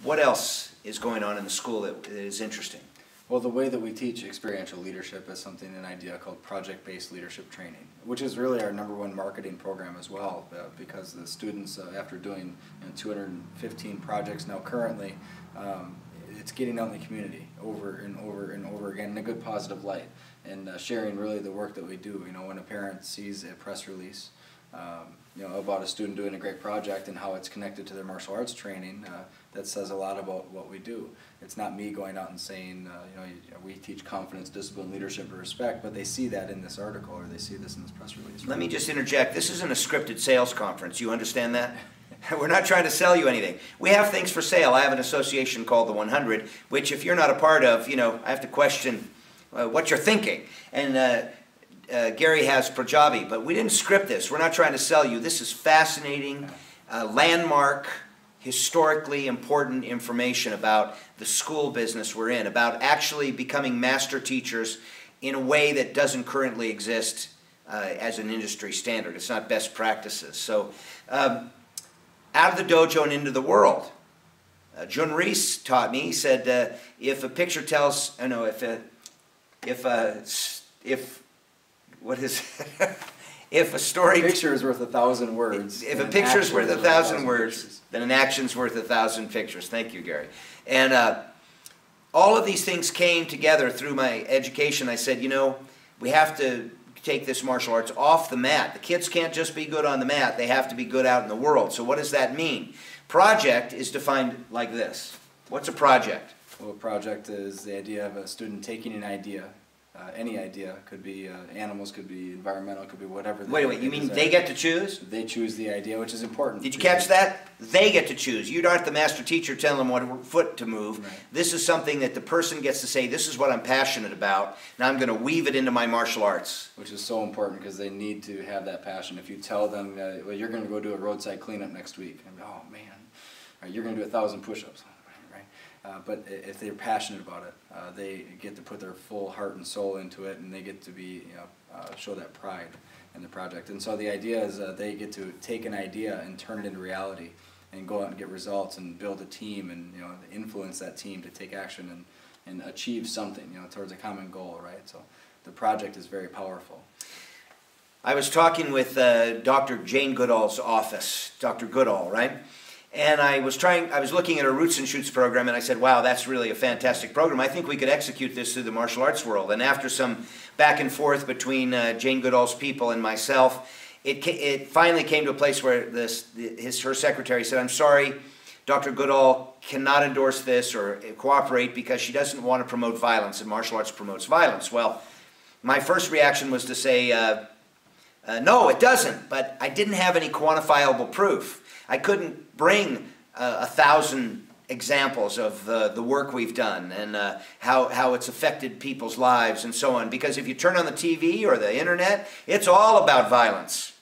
What else is going on in the school that is interesting? Well, the way that we teach experiential leadership is an idea called project-based leadership training, which is really our #1 marketing program as well, because the students, after doing 215 projects now currently, it's getting out in the community over and over and over again in a good positive light, and sharing really the work that we do. You know, when a parent sees a press release about a student doing a great project and how it's connected to their martial arts training, that says a lot about what we do. It's not me going out and saying, we teach confidence, discipline, leadership, and respect, but they see that in this article, or they see this in this press release. Let me just interject. This isn't a scripted sales conference. You understand that? We're not trying to sell you anything. We have things for sale. I have an association called the 100, which if you're not a part of, I have to question what you're thinking. And Gary has Prajabi, but we didn't script this. We're not trying to sell you. This is fascinating, landmark, historically important information about the school business we're in, about actually becoming master teachers in a way that doesn't currently exist as an industry standard. It's not best practices. So out of the dojo and into the world. Jun Reese taught me, he said, if a picture tells, if a story... A picture is worth 1,000 words. If a picture is worth 1,000 words, then an action's worth 1,000 pictures. Thank you, Gary. And all of these things came together through my education. I said, we have to take this martial arts off the mat. The kids can't just be good on the mat. They have to be good out in the world. So what does that mean? Project is defined like this. What's a project? Well, a project is the idea of a student taking an idea. Any idea, could be animals, could be environmental, could be whatever. Wait, you mean they get to choose? They choose the idea, which is important. Did you catch that? They get to choose. You aren't the master teacher telling them what foot to move. Right. This is something that the person gets to say, this is what I'm passionate about, and I'm going to weave it into my martial arts. Which is so important because they need to have that passion. If you tell them, well, you're going to go do a roadside cleanup next week, and oh man, you're going to do 1,000 push-ups. But if they're passionate about it, they get to put their full heart and soul into it, and they get to be, show that pride in the project. And so the idea is they get to take an idea and turn it into reality, and go out and get results, and build a team, and influence that team to take action and achieve something, towards a common goal, right? So the project is very powerful. I was talking with Dr. Jane Goodall's office, Dr. Goodall, right? And I was looking at a Roots and Shoots program, and I said, wow, that's really a fantastic program. I think we could execute this through the martial arts world. And after some back and forth between Jane Goodall's people and myself, it finally came to a place where her secretary said, I'm sorry, Dr. Goodall cannot endorse this or cooperate because she doesn't want to promote violence, and martial arts promotes violence. Well, my first reaction was to say, no, it doesn't, but I didn't have any quantifiable proof. I couldn't bring 1,000 examples of the work we've done and how it's affected people's lives and so on. Because if you turn on the TV or the internet, it's all about violence.